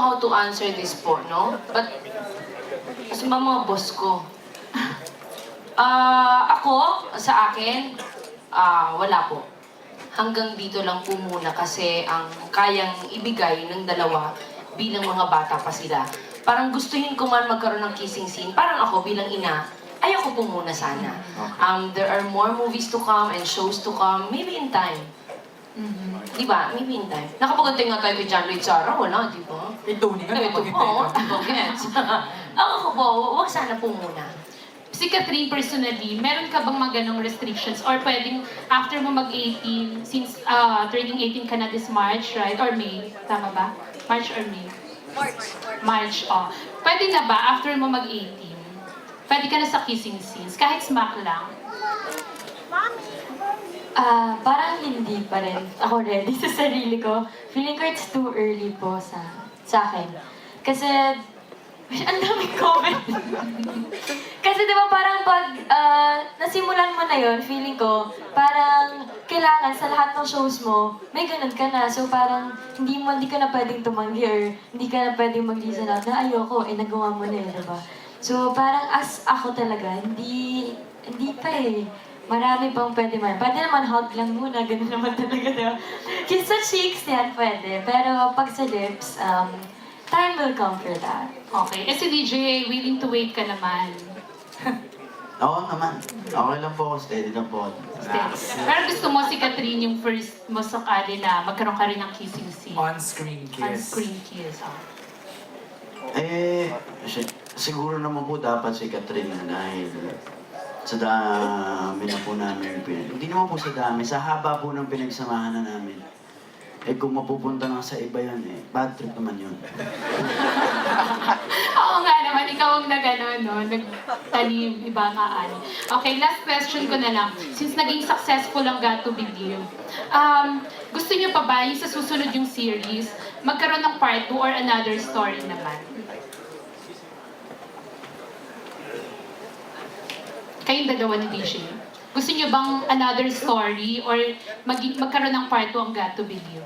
how to answer this po, no? But, kasi ba mga boss ko? Ako, sa akin, wala po. Hanggang dito lang po muna kasi ang kayang ibigay ng dalawa bilang mga bata pa sila. Parang gustuhin ko man magkaroon ng kissing scene. Parang ako bilang ina, ayoko po muna sana. There are more movies to come and shows to come, maybe in time. Diba? Maybe in time. Nakapagantay nga tayo kay John Lloyd Sarah, wala, diba? Ito, hindi ka Ito po, gets. Ako po, wag sana po muna. Si Catherine, personally, meron ka bang mga ganong restrictions? Or pwedeng after mo mag-18, since turning 18 ka na this March, right? Or May, tama ba? March or May? March, oh. Pwede na ba after mo mag-18, pwede ka na sa kissing scenes, kahit smack lang? Parang hindi pa rin ako ready sa sarili ko. Feeling ko it's too early po sa akin. Kasi, ang daming comment. Kasi di ba parang pag nasimulan mo na yon, feeling ko, parang kailangan sa lahat ng shows mo, may ganun ka na. So parang hindi ka na pwedeng tumanggi or hindi ka na pwedeng mag-reason out na ayoko, nagawa mo na yun, di ba? So parang as ako talaga, hindi pa eh. Marami pang pwede man. Pwede naman hug lang muna, ganun naman talaga, di ba? Kiss sa cheeks, yan pwede. Pero pag sa lips, time will come for that. Okay. Eh si DJ, willing to wait ka naman. Oo naman. Okay lang po ako. Steady lang po ako. Pero gusto mo si Catherine yung first mo sakali na magkaroon ka rin ng kissing scene. On-screen kiss. On-screen kiss. Oh. Siguro naman po dapat si Catherine dahil sa dami na po namin hindi naman po sa dami, sa haba po ng pinagsamahan na namin. Kung mapupunta lang sa iba yan bad trip naman yun. Oo nga naman, ikaw ang nag-ano, no? Nagtanim, iba nga Okay, last question ko na lang. Since naging successful ang Got to Believe, gusto niyo pa ba yung sa susunod yung series, magkaroon ng part 2 or another story naman? Kayong dalawa ni DJ. Gusto niyo bang another story or magkaroon ng part 2 ang Got to Believe?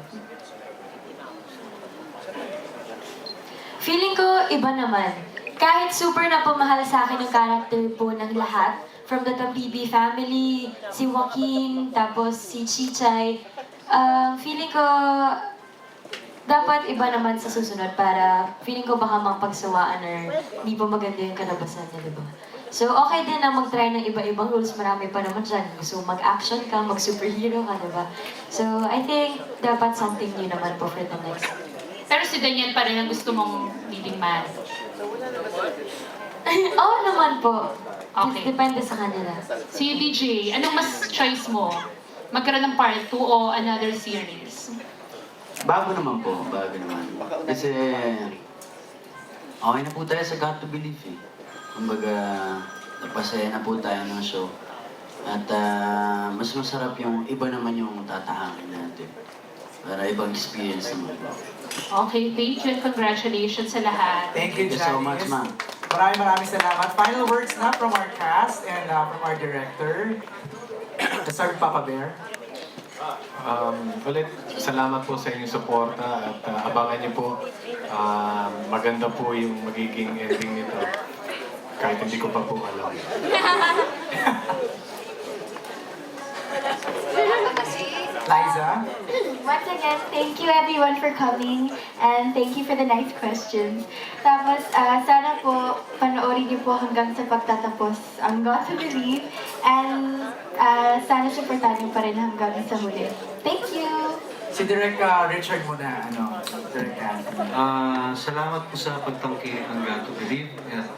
Feeling ko iba naman. Kahit super na pumahal sa akin yung character po ng lahat, from the Tapibi family, si Joaquin, tapos si Chichay, feeling ko dapat iba naman sa susunod para feeling ko baka mapagsawaan or hindi pa maganda yung kalabasan niya, di ba? So, okay din na mag-try ng iba-ibang roles. Marami pa naman dyan. Gusto mag-action ka, mag-superhero ka, diba? So, I think dapat something new naman po for the next. Pero si Daniel pa rin ang gusto mong leading man. Oo naman po. Okay. Depende sa kanila. Si DJ, anong mas choice mo? Magkaroon ng part 2 o another series? Bago naman po, bago naman. Kasi okay na po tayo sa Got to Believe Kumbaga, napasaya na po tayo ng show. At mas masarap yung iba naman yung tatahangin natin. Para ibang experience naman. Okay, thank you and congratulations sa lahat. Thank you, Thank you so much, Janice. ma'am. Maraming salamat. Final words na from our cast and from our director. Sir Papa Bear. Ulit, salamat po sa inyong suporta at abangan niyo po. Maganda po yung magiging ending nito. Kahit hindi ko pa po alam. Liza. Once again, thank you everyone for coming and thank you for the nice questions. Tapos, sana po panoorin niyo po hanggang sa pagtatapos ang Got to Believe and sana supportahan niyo pa rin hanggang sa huli. Thank you! Si Direk Richard muna, Direk Anthony. Salamat po sa pagtangki ng Got to Believe at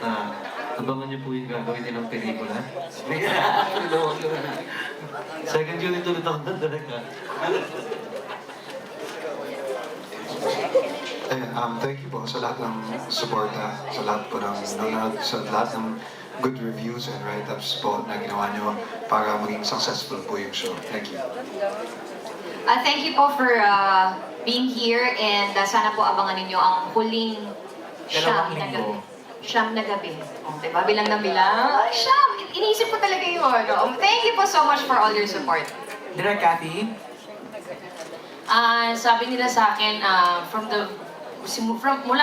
abangan niyo po yung gagawin nilang pelikula. Second unit ulit ako na talaga. Thank you po sa lahat ng suporta, sa lahat po ng nanonood, sa lahat ng good reviews and write-ups po na ginawa niyo para maging successful po yung show. Thank you. Thank you po for being here and sana po abangan ninyo ang huling siyam na gabi. Siyam na gabi. Diba? Bilang na bilang. Siyam! Iniisip ko talaga yun. Thank you po so much for all your support. Direk Cathy. Sabi nila sa akin, mula